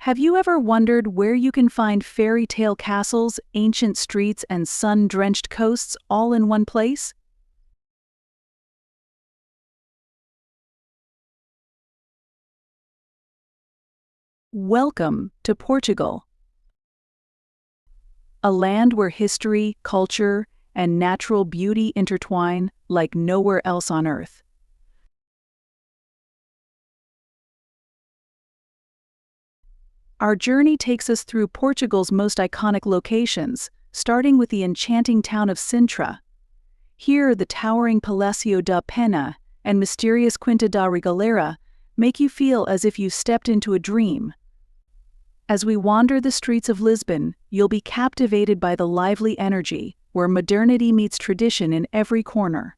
Have you ever wondered where you can find fairy tale castles, ancient streets, and sun-drenched coasts all in one place? Welcome to Portugal, a land where history, culture, and natural beauty intertwine like nowhere else on Earth. Our journey takes us through Portugal's most iconic locations, starting with the enchanting town of Sintra. Here, the towering Palácio da Pena and mysterious Quinta da Regaleira make you feel as if you stepped into a dream. As we wander the streets of Lisbon, you'll be captivated by the lively energy, where modernity meets tradition in every corner.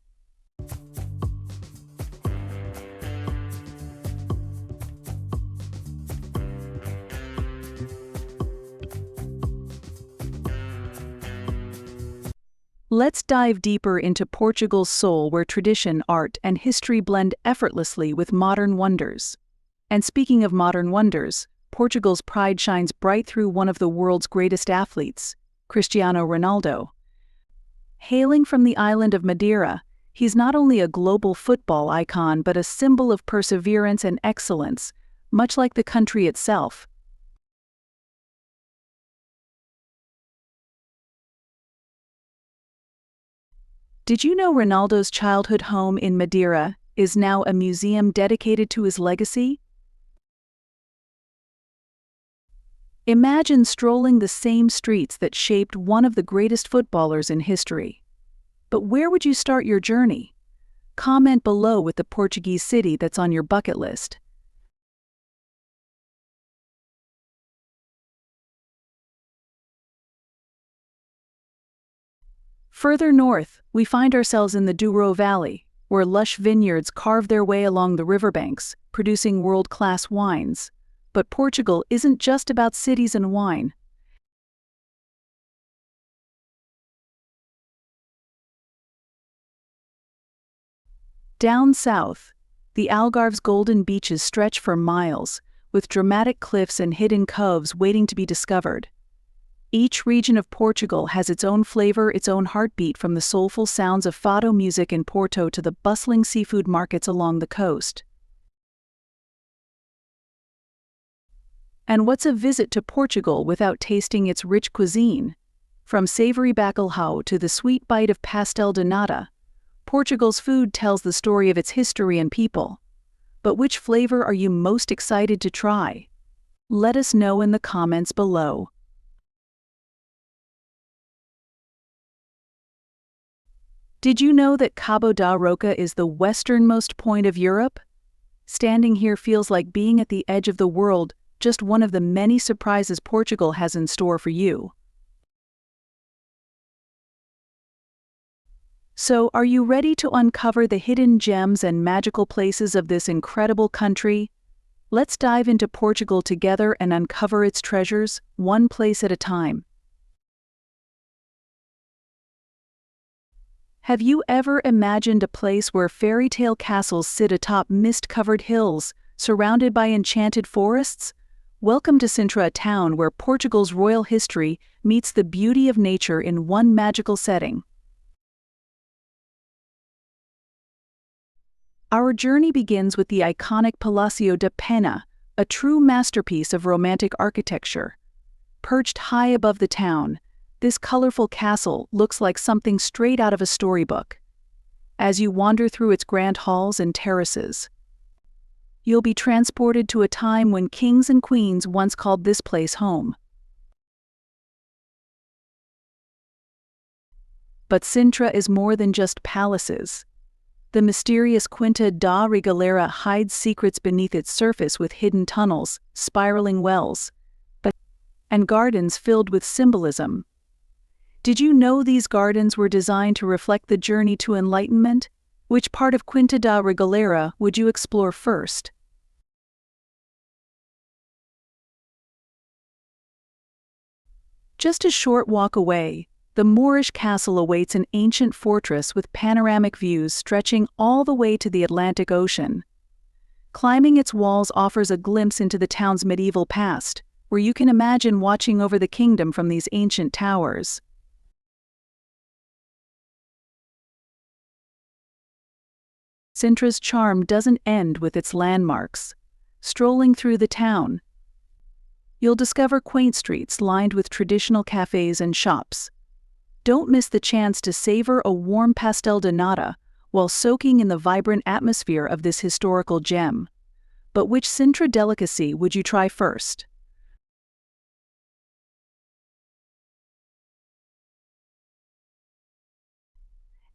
Let's dive deeper into Portugal's soul, where tradition, art, and history blend effortlessly with modern wonders. And speaking of modern wonders, Portugal's pride shines bright through one of the world's greatest athletes, Cristiano Ronaldo. Hailing from the island of Madeira, he's not only a global football icon but a symbol of perseverance and excellence, much like the country itself. Did you know Ronaldo's childhood home in Madeira is now a museum dedicated to his legacy? Imagine strolling the same streets that shaped one of the greatest footballers in history. But where would you start your journey? Comment below with the Portuguese city that's on your bucket list. Further north, we find ourselves in the Douro Valley, where lush vineyards carve their way along the riverbanks, producing world-class wines. But Portugal isn't just about cities and wine. Down south, the Algarve's golden beaches stretch for miles, with dramatic cliffs and hidden coves waiting to be discovered. Each region of Portugal has its own flavor, its own heartbeat, from the soulful sounds of fado music in Porto to the bustling seafood markets along the coast. And what's a visit to Portugal without tasting its rich cuisine? From savory bacalhau to the sweet bite of pastel de nata, Portugal's food tells the story of its history and people. But which flavor are you most excited to try? Let us know in the comments below. Did you know that Cabo da Roca is the westernmost point of Europe? Standing here feels like being at the edge of the world, just one of the many surprises Portugal has in store for you. So, are you ready to uncover the hidden gems and magical places of this incredible country? Let's dive into Portugal together and uncover its treasures, one place at a time. Have you ever imagined a place where fairy tale castles sit atop mist-covered hills, surrounded by enchanted forests? Welcome to Sintra, a town where Portugal's royal history meets the beauty of nature in one magical setting. Our journey begins with the iconic Palácio da Pena, a true masterpiece of romantic architecture. Perched high above the town, this colorful castle looks like something straight out of a storybook. As you wander through its grand halls and terraces, you'll be transported to a time when kings and queens once called this place home. But Sintra is more than just palaces. The mysterious Quinta da Regaleira hides secrets beneath its surface, with hidden tunnels, spiraling wells, and gardens filled with symbolism. Did you know these gardens were designed to reflect the journey to enlightenment? Which part of Quinta da Regaleira would you explore first? Just a short walk away, the Moorish castle awaits, an ancient fortress with panoramic views stretching all the way to the Atlantic Ocean. Climbing its walls offers a glimpse into the town's medieval past, where you can imagine watching over the kingdom from these ancient towers. Sintra's charm doesn't end with its landmarks. Strolling through the town, you'll discover quaint streets lined with traditional cafes and shops. Don't miss the chance to savor a warm pastel de nata while soaking in the vibrant atmosphere of this historical gem. But which Sintra delicacy would you try first?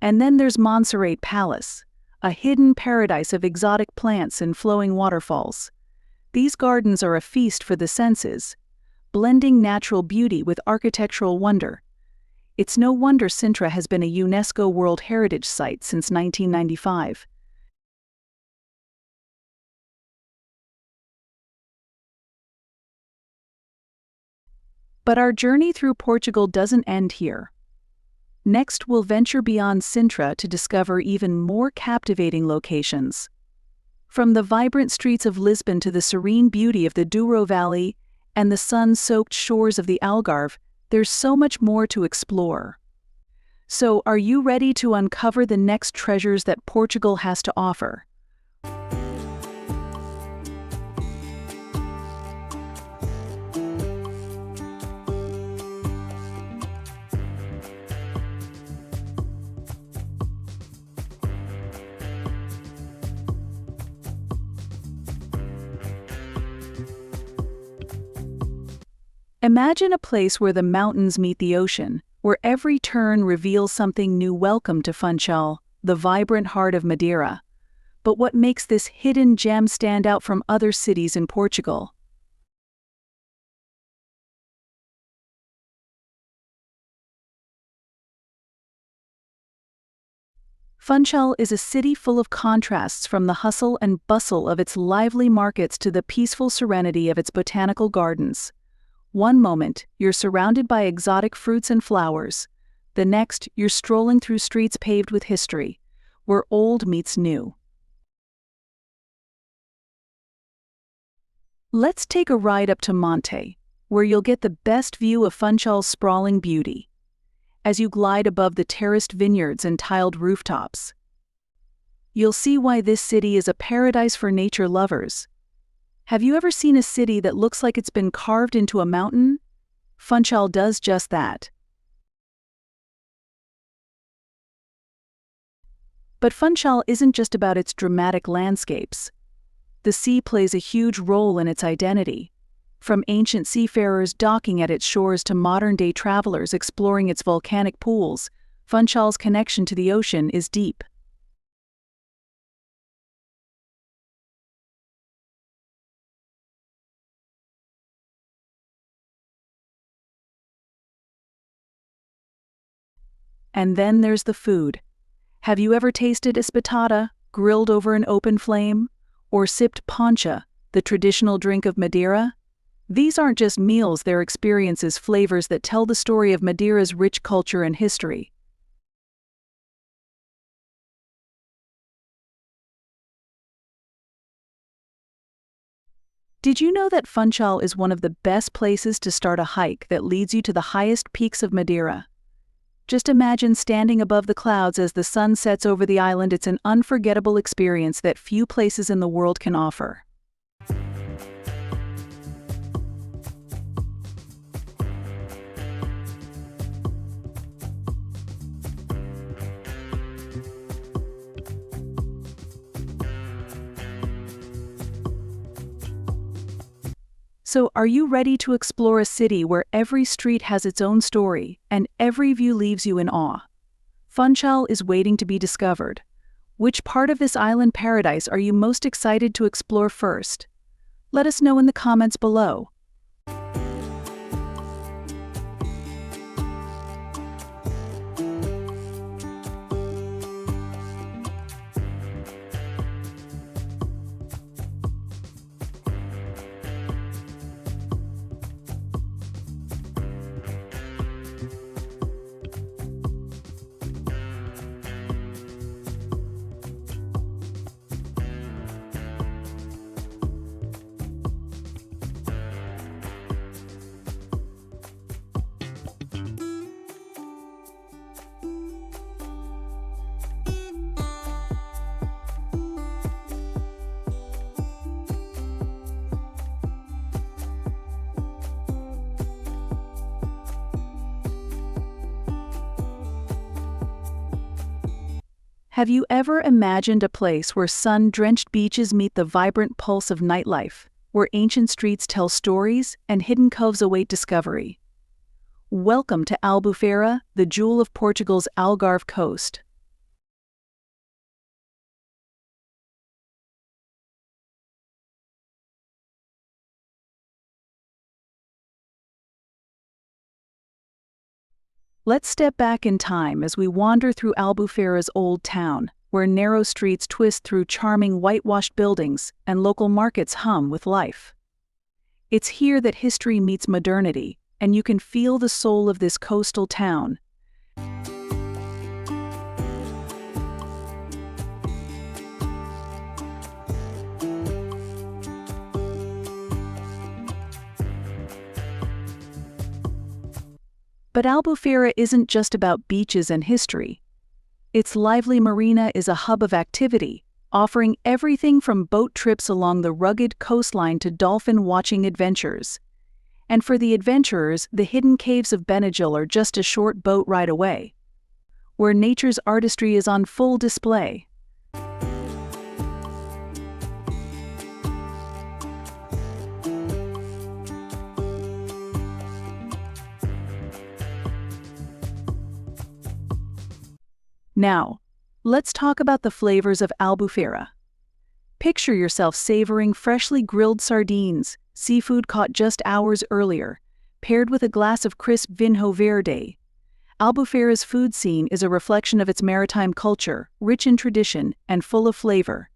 And then there's Montserrat Palace, a hidden paradise of exotic plants and flowing waterfalls. These gardens are a feast for the senses, blending natural beauty with architectural wonder. It's no wonder Sintra has been a UNESCO World Heritage Site since 1995. But our journey through Portugal doesn't end here. Next, we'll venture beyond Sintra to discover even more captivating locations. From the vibrant streets of Lisbon to the serene beauty of the Douro Valley and the sun-soaked shores of the Algarve, there's so much more to explore. So, are you ready to uncover the next treasures that Portugal has to offer? Imagine a place where the mountains meet the ocean, where every turn reveals something new. Welcome to Funchal, the vibrant heart of Madeira. But what makes this hidden gem stand out from other cities in Portugal? Funchal is a city full of contrasts, from the hustle and bustle of its lively markets to the peaceful serenity of its botanical gardens. One moment, you're surrounded by exotic fruits and flowers. The next, you're strolling through streets paved with history, where old meets new. Let's take a ride up to Monte, where you'll get the best view of Funchal's sprawling beauty. As you glide above the terraced vineyards and tiled rooftops, you'll see why this city is a paradise for nature lovers. Have you ever seen a city that looks like it's been carved into a mountain? Funchal does just that. But Funchal isn't just about its dramatic landscapes. The sea plays a huge role in its identity. From ancient seafarers docking at its shores to modern-day travelers exploring its volcanic pools, Funchal's connection to the ocean is deep. And then there's the food. Have you ever tasted espetada, grilled over an open flame? Or sipped poncha, the traditional drink of Madeira? These aren't just meals, they're experiences, flavors that tell the story of Madeira's rich culture and history. Did you know that Funchal is one of the best places to start a hike that leads you to the highest peaks of Madeira? Just imagine standing above the clouds as the sun sets over the island. It's an unforgettable experience that few places in the world can offer. So, are you ready to explore a city where every street has its own story and every view leaves you in awe? Funchal is waiting to be discovered. Which part of this island paradise are you most excited to explore first? Let us know in the comments below. Have you ever imagined a place where sun-drenched beaches meet the vibrant pulse of nightlife, where ancient streets tell stories and hidden coves await discovery? Welcome to Albufeira, the jewel of Portugal's Algarve coast. Let's step back in time as we wander through Albufeira's old town, where narrow streets twist through charming whitewashed buildings and local markets hum with life. It's here that history meets modernity, and you can feel the soul of this coastal town. But Albufeira isn't just about beaches and history. Its lively marina is a hub of activity, offering everything from boat trips along the rugged coastline to dolphin-watching adventures. And for the adventurers, the hidden caves of Benadryl are just a short boat ride away, where nature's artistry is on full display. Now, let's talk about the flavors of Albufeira. Picture yourself savoring freshly grilled sardines, seafood caught just hours earlier, paired with a glass of crisp vinho verde. Albufeira's food scene is a reflection of its maritime culture, rich in tradition and full of flavor.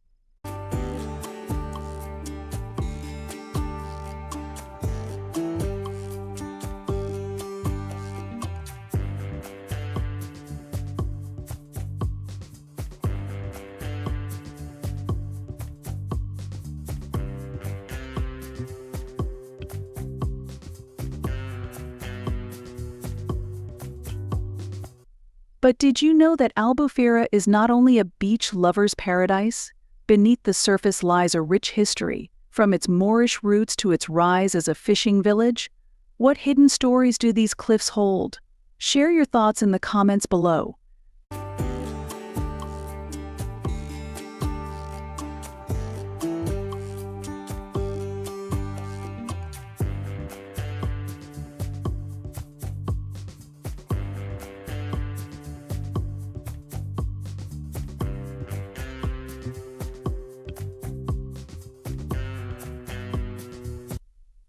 But did you know that Albufeira is not only a beach lover's paradise? Beneath the surface lies a rich history, from its Moorish roots to its rise as a fishing village. What hidden stories do these cliffs hold? Share your thoughts in the comments below.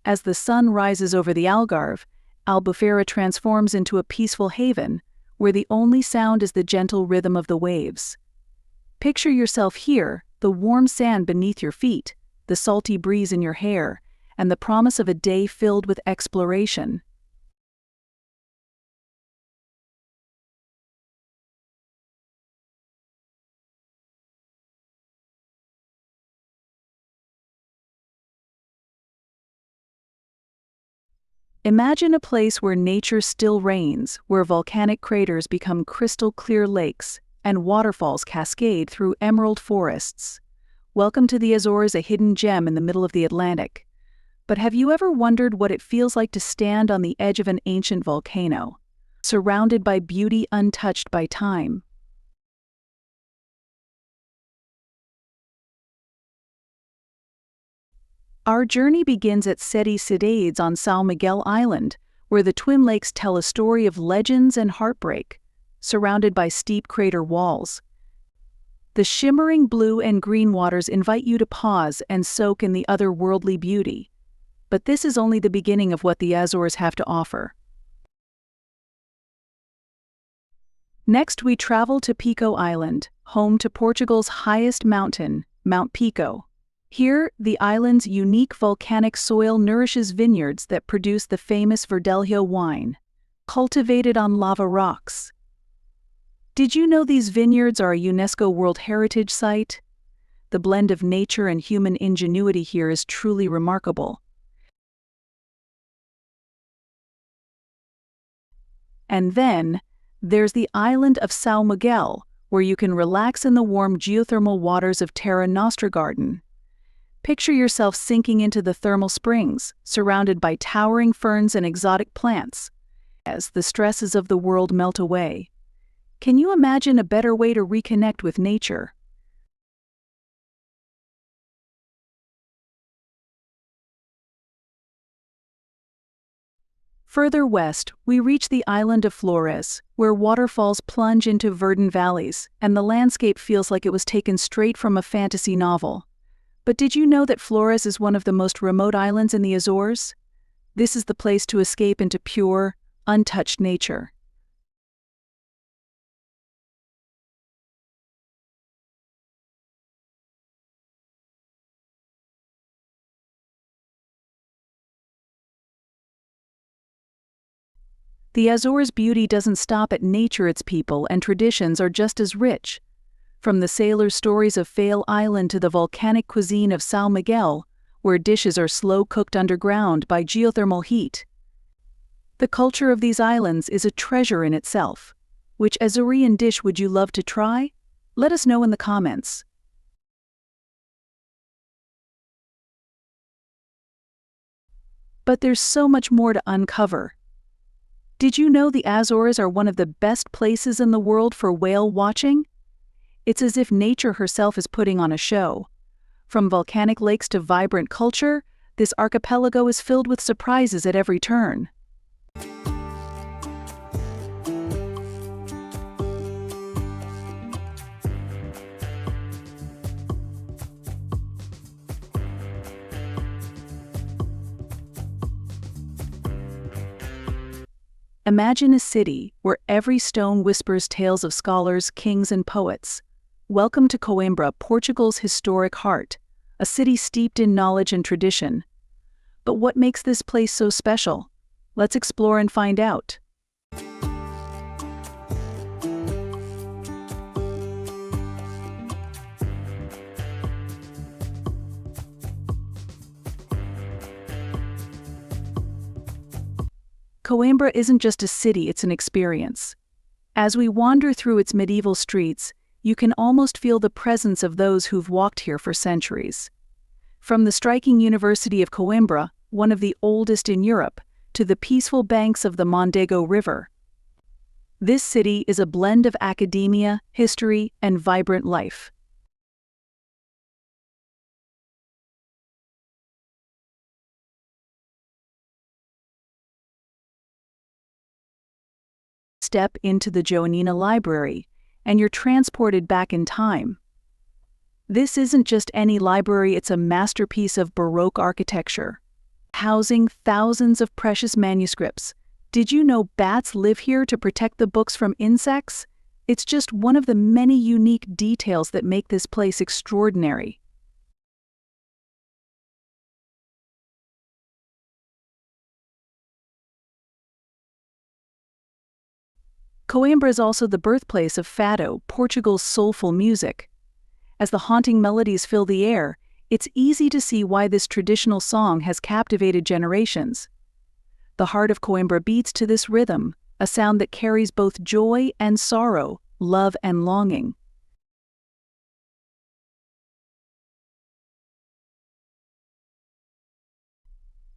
As the sun rises over the Algarve, Albufeira transforms into a peaceful haven, where the only sound is the gentle rhythm of the waves. Picture yourself here, the warm sand beneath your feet, the salty breeze in your hair, and the promise of a day filled with exploration. Imagine a place where nature still reigns, where volcanic craters become crystal-clear lakes, and waterfalls cascade through emerald forests. Welcome to the Azores, a hidden gem in the middle of the Atlantic. But have you ever wondered what it feels like to stand on the edge of an ancient volcano, surrounded by beauty untouched by time? Our journey begins at Sete Cidades on São Miguel Island, where the Twin Lakes tell a story of legends and heartbreak, surrounded by steep crater walls. The shimmering blue and green waters invite you to pause and soak in the otherworldly beauty. But this is only the beginning of what the Azores have to offer. Next, we travel to Pico Island, home to Portugal's highest mountain, Mount Pico. Here, the island's unique volcanic soil nourishes vineyards that produce the famous Verdelho wine, cultivated on lava rocks. Did you know these vineyards are a UNESCO World Heritage Site? The blend of nature and human ingenuity here is truly remarkable. And then, there's the island of São Miguel, where you can relax in the warm geothermal waters of Terra Nostra Garden. Picture yourself sinking into the thermal springs, surrounded by towering ferns and exotic plants, as the stresses of the world melt away. Can you imagine a better way to reconnect with nature? Further west, we reach the island of Flores, where waterfalls plunge into verdant valleys, and the landscape feels like it was taken straight from a fantasy novel. But did you know that Flores is one of the most remote islands in the Azores? This is the place to escape into pure, untouched nature. The Azores' beauty doesn't stop at nature, its people and traditions are just as rich. From the sailors' stories of Fail Island to the volcanic cuisine of São Miguel, where dishes are slow-cooked underground by geothermal heat. The culture of these islands is a treasure in itself. Which Azorean dish would you love to try? Let us know in the comments. But there's so much more to uncover. Did you know the Azores are one of the best places in the world for whale watching? It's as if nature herself is putting on a show. From volcanic lakes to vibrant culture, this archipelago is filled with surprises at every turn. Imagine a city where every stone whispers tales of scholars, kings, and poets. Welcome to Coimbra, Portugal's historic heart, a city steeped in knowledge and tradition. But what makes this place so special? Let's explore and find out. Coimbra isn't just a city, it's an experience. As we wander through its medieval streets, you can almost feel the presence of those who've walked here for centuries. From the striking University of Coimbra, one of the oldest in Europe, to the peaceful banks of the Mondego River. This city is a blend of academia, history, and vibrant life. Step into the Joanina Library, and you're transported back in time. This isn't just any library, it's a masterpiece of Baroque architecture, housing thousands of precious manuscripts. Did you know bats live here to protect the books from insects? It's just one of the many unique details that make this place extraordinary. Coimbra is also the birthplace of fado, Portugal's soulful music. As the haunting melodies fill the air, it's easy to see why this traditional song has captivated generations. The heart of Coimbra beats to this rhythm, a sound that carries both joy and sorrow, love and longing.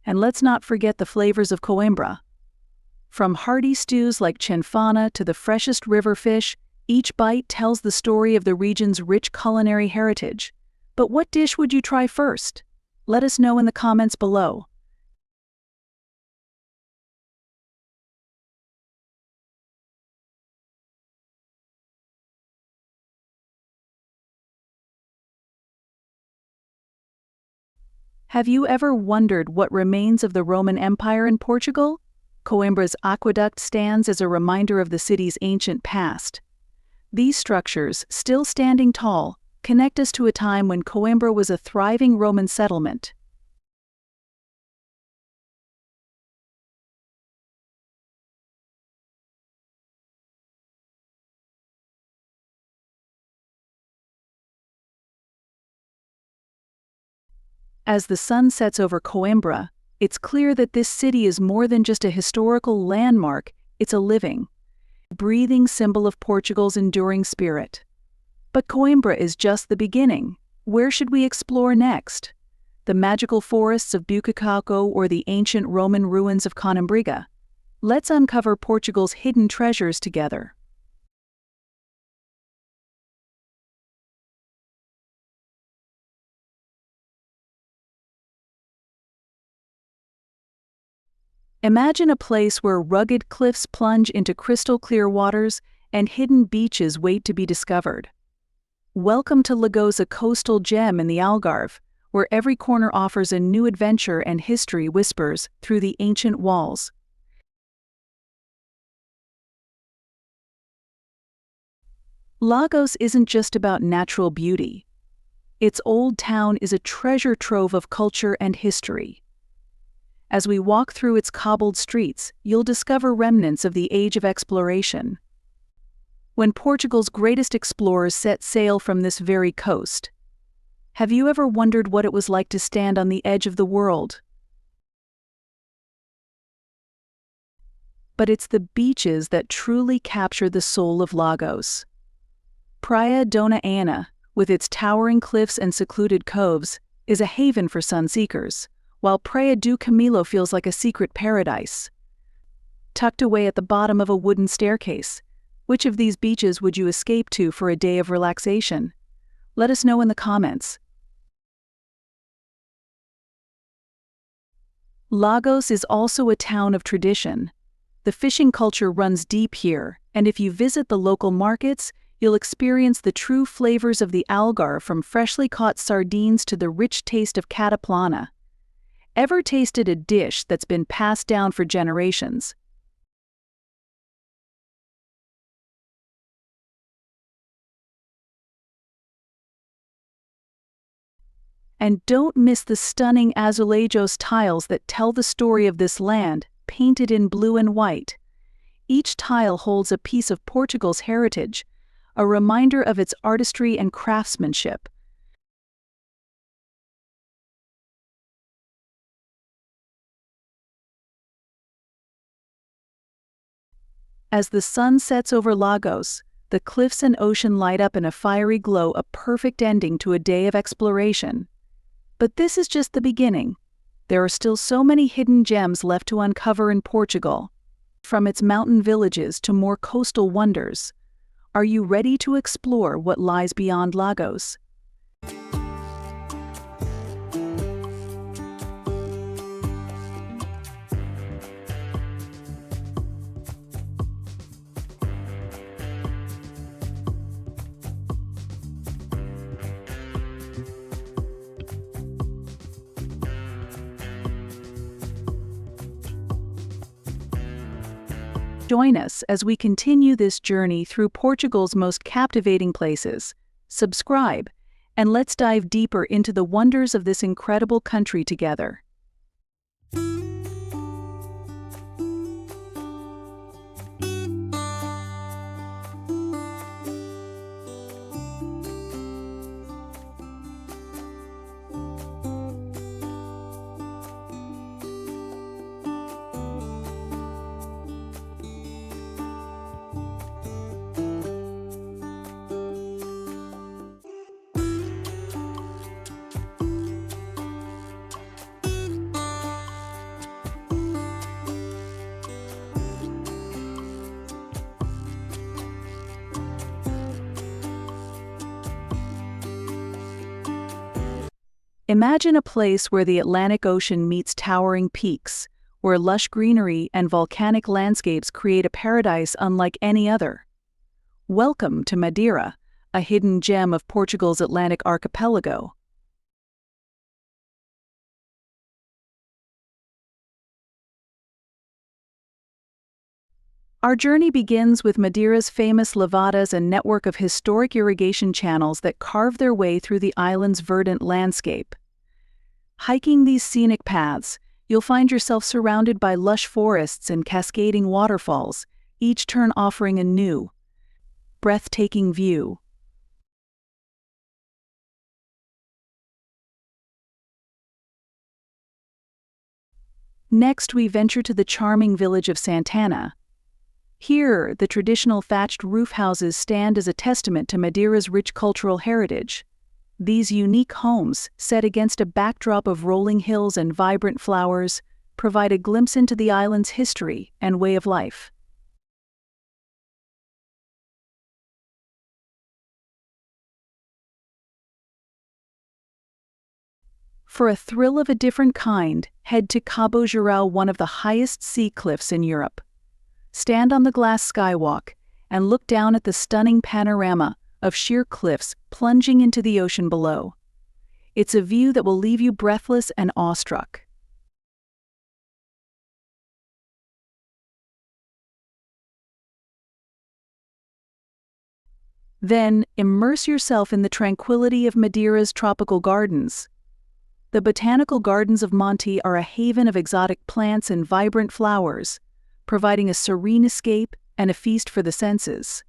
And let's not forget the flavors of Coimbra. From hearty stews like chinfana to the freshest river fish, each bite tells the story of the region's rich culinary heritage. But what dish would you try first? Let us know in the comments below. Have you ever wondered what remains of the Roman Empire in Portugal? Coimbra's aqueduct stands as a reminder of the city's ancient past. These structures, still standing tall, connect us to a time when Coimbra was a thriving Roman settlement. As the sun sets over Coimbra, it's clear that this city is more than just a historical landmark, it's a living, breathing symbol of Portugal's enduring spirit. But Coimbra is just the beginning. Where should we explore next? The magical forests of Bucacaco or the ancient Roman ruins of Conimbriga? Let's uncover Portugal's hidden treasures together. Imagine a place where rugged cliffs plunge into crystal-clear waters and hidden beaches wait to be discovered. Welcome to Lagos, a coastal gem in the Algarve, where every corner offers a new adventure and history whispers through the ancient walls. Lagos isn't just about natural beauty. Its old town is a treasure trove of culture and history. As we walk through its cobbled streets, you'll discover remnants of the age of exploration, when Portugal's greatest explorers set sail from this very coast. Have you ever wondered what it was like to stand on the edge of the world? But it's the beaches that truly capture the soul of Lagos. Praia Dona Ana, with its towering cliffs and secluded coves, is a haven for sun-seekers, while Praia do Camilo feels like a secret paradise. Tucked away at the bottom of a wooden staircase, which of these beaches would you escape to for a day of relaxation? Let us know in the comments. Lagos is also a town of tradition. The fishing culture runs deep here, and if you visit the local markets, you'll experience the true flavors of the Algarve, from freshly caught sardines to the rich taste of cataplana. Ever tasted a dish that's been passed down for generations? And don't miss the stunning azulejos tiles that tell the story of this land, painted in blue and white. Each tile holds a piece of Portugal's heritage, a reminder of its artistry and craftsmanship. As the sun sets over Lagos, the cliffs and ocean light up in a fiery glow, a perfect ending to a day of exploration. But this is just the beginning. There are still so many hidden gems left to uncover in Portugal. From its mountain villages to more coastal wonders, are you ready to explore what lies beyond Lagos? Join us as we continue this journey through Portugal's most captivating places. Subscribe, and let's dive deeper into the wonders of this incredible country together. Imagine a place where the Atlantic Ocean meets towering peaks, where lush greenery and volcanic landscapes create a paradise unlike any other. Welcome to Madeira, a hidden gem of Portugal's Atlantic archipelago. Our journey begins with Madeira's famous levadas, a network of historic irrigation channels that carve their way through the island's verdant landscape. Hiking these scenic paths, you'll find yourself surrounded by lush forests and cascading waterfalls, each turn offering a new, breathtaking view. Next, we venture to the charming village of Santana. Here, the traditional thatched roof houses stand as a testament to Madeira's rich cultural heritage. These unique homes, set against a backdrop of rolling hills and vibrant flowers, provide a glimpse into the island's history and way of life. For a thrill of a different kind, head to Cabo Geral, one of the highest sea cliffs in Europe. Stand on the glass skywalk and look down at the stunning panorama of sheer cliffs plunging into the ocean below. It's a view that will leave you breathless and awestruck. Then, immerse yourself in the tranquility of Madeira's tropical gardens. The botanical gardens of Monte are a haven of exotic plants and vibrant flowers, providing a serene escape and a feast for the senses.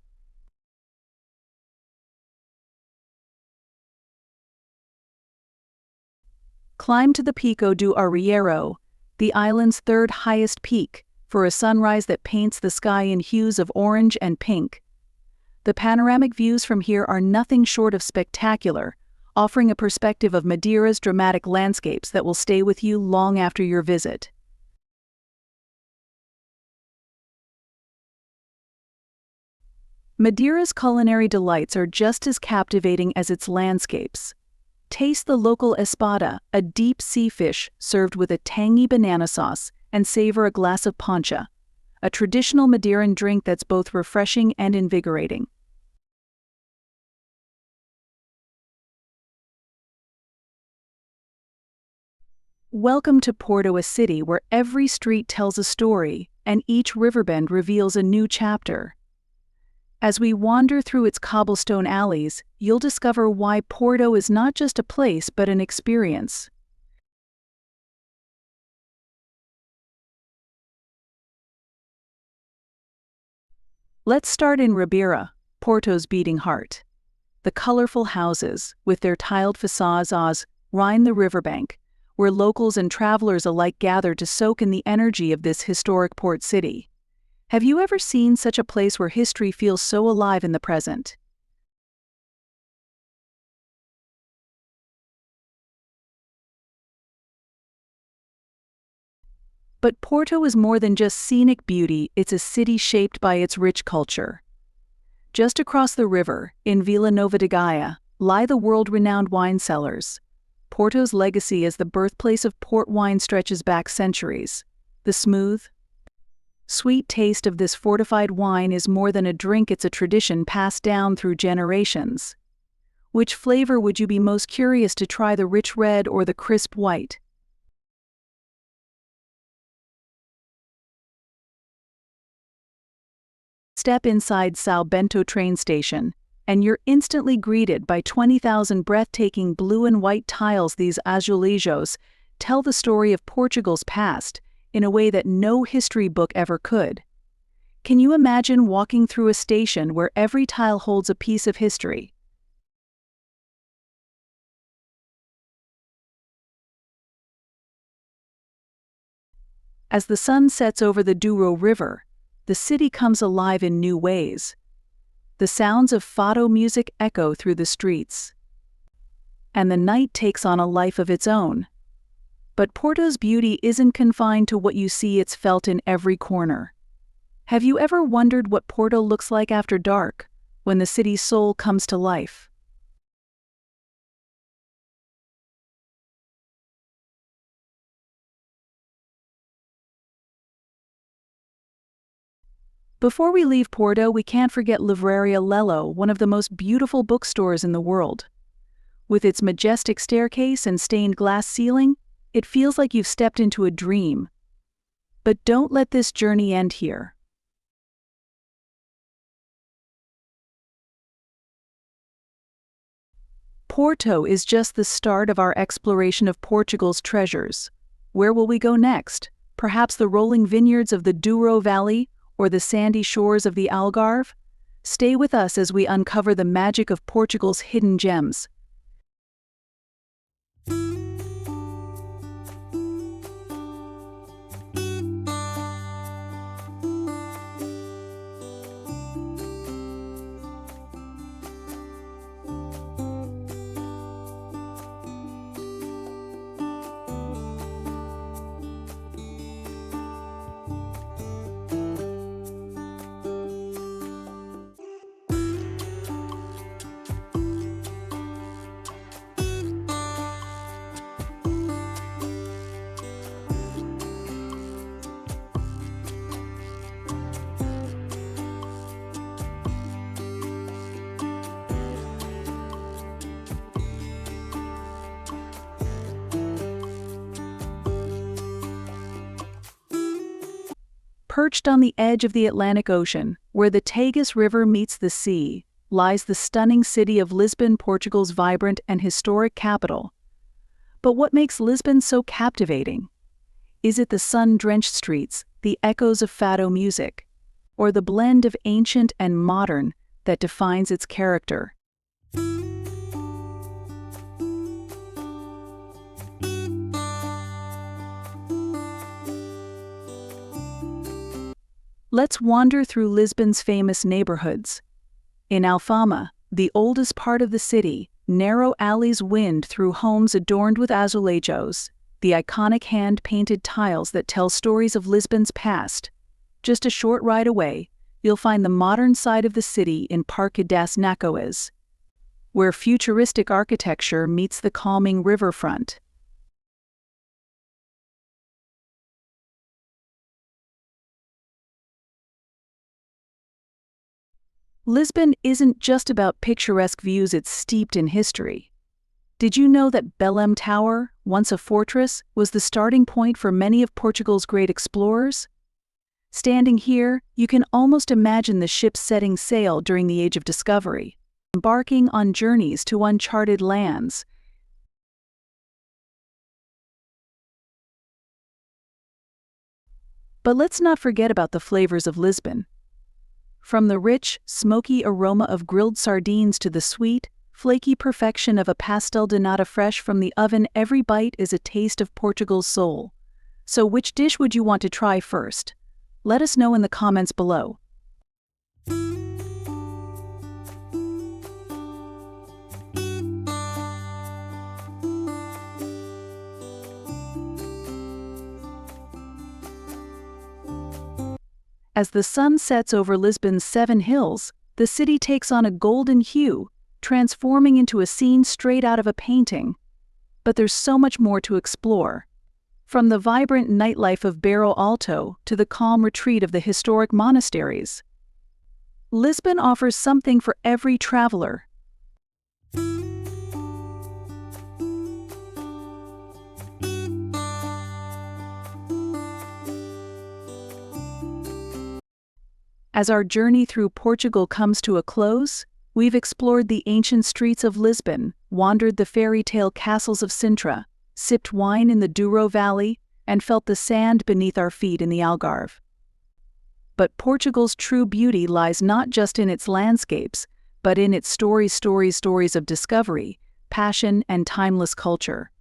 Climb to the Pico do Arriero, the island's third highest peak, for a sunrise that paints the sky in hues of orange and pink. The panoramic views from here are nothing short of spectacular, offering a perspective of Madeira's dramatic landscapes that will stay with you long after your visit. Madeira's culinary delights are just as captivating as its landscapes. Taste the local espada, a deep sea fish served with a tangy banana sauce, and savor a glass of poncha, a traditional Madeiran drink that's both refreshing and invigorating. Welcome to Porto, a city where every street tells a story and each riverbend reveals a new chapter. As we wander through its cobblestone alleys, you'll discover why Porto is not just a place but an experience. Let's start in Ribeira, Porto's beating heart. The colorful houses, with their tiled facades, line the riverbank, where locals and travelers alike gather to soak in the energy of this historic port city. Have you ever seen such a place where history feels so alive in the present? But Porto is more than just scenic beauty, it's a city shaped by its rich culture. Just across the river, in Vila Nova de Gaia, lie the world-renowned wine cellars. Porto's legacy as the birthplace of port wine stretches back centuries. The smooth, sweet taste of this fortified wine is more than a drink, it's a tradition passed down through generations. Which flavor would you be most curious to try, the rich red or the crisp white? Step inside São Bento train station, and you're instantly greeted by 20,000 breathtaking blue and white tiles. These azulejos tell the story of Portugal's past in a way that no history book ever could. Can you imagine walking through a station where every tile holds a piece of history? As the sun sets over the Douro River, the city comes alive in new ways. The sounds of fado music echo through the streets, and the night takes on a life of its own. But Porto's beauty isn't confined to what you see, it's felt in every corner. Have you ever wondered what Porto looks like after dark, when the city's soul comes to life? Before we leave Porto, we can't forget Livraria Lello, one of the most beautiful bookstores in the world. With its majestic staircase and stained glass ceiling, it feels like you've stepped into a dream. But don't let this journey end here. Porto is just the start of our exploration of Portugal's treasures. Where will we go next? Perhaps the rolling vineyards of the Douro Valley, or the sandy shores of the Algarve? Stay with us as we uncover the magic of Portugal's hidden gems. Perched on the edge of the Atlantic Ocean, where the Tagus River meets the sea, lies the stunning city of Lisbon, Portugal's vibrant and historic capital. But what makes Lisbon so captivating? Is it the sun-drenched streets, the echoes of fado music, or the blend of ancient and modern that defines its character? Let's wander through Lisbon's famous neighborhoods. In Alfama, the oldest part of the city, narrow alleys wind through homes adorned with azulejos, the iconic hand-painted tiles that tell stories of Lisbon's past. Just a short ride away, you'll find the modern side of the city in Parque das Nações, where futuristic architecture meets the calming riverfront. Lisbon isn't just about picturesque views, it's steeped in history. Did you know that Belém Tower, once a fortress, was the starting point for many of Portugal's great explorers? Standing here, you can almost imagine the ships setting sail during the Age of Discovery, embarking on journeys to uncharted lands. But let's not forget about the flavors of Lisbon. From the rich, smoky aroma of grilled sardines to the sweet, flaky perfection of a pastel de nata fresh from the oven, every bite is a taste of Portugal's soul. So which dish would you want to try first? Let us know in the comments below. As the sun sets over Lisbon's 7 hills, the city takes on a golden hue, transforming into a scene straight out of a painting. But there's so much more to explore. From the vibrant nightlife of Bairro Alto to the calm retreat of the historic monasteries, Lisbon offers something for every traveler. As our journey through Portugal comes to a close, we've explored the ancient streets of Lisbon, wandered the fairy-tale castles of Sintra, sipped wine in the Douro Valley, and felt the sand beneath our feet in the Algarve. But Portugal's true beauty lies not just in its landscapes, but in its stories of discovery, passion, and timeless culture.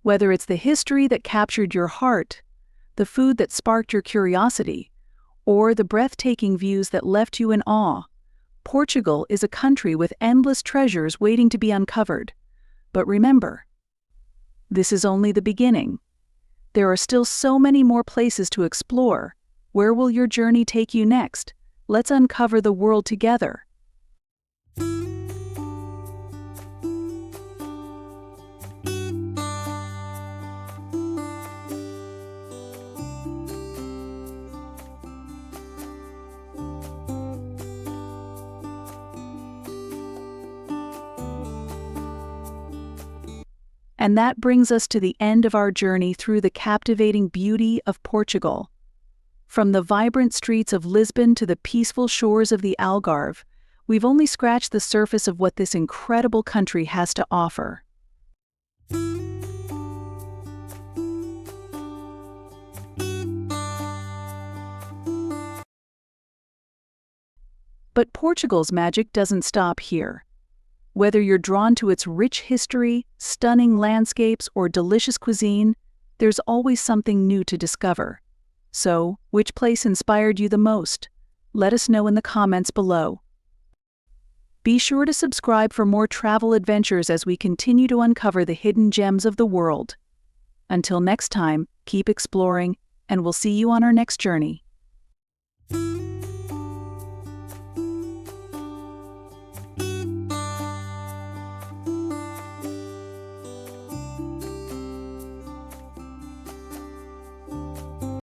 Whether it's the history that captured your heart, the food that sparked your curiosity, or the breathtaking views that left you in awe, Portugal is a country with endless treasures waiting to be uncovered. But remember, this is only the beginning. There are still so many more places to explore. Where will your journey take you next? Let's uncover the world together. And that brings us to the end of our journey through the captivating beauty of Portugal. From the vibrant streets of Lisbon to the peaceful shores of the Algarve, we've only scratched the surface of what this incredible country has to offer. But Portugal's magic doesn't stop here. Whether you're drawn to its rich history, stunning landscapes, or delicious cuisine, there's always something new to discover. So, which place inspired you the most? Let us know in the comments below. Be sure to subscribe for more travel adventures as we continue to uncover the hidden gems of the world. Until next time, keep exploring, and we'll see you on our next journey.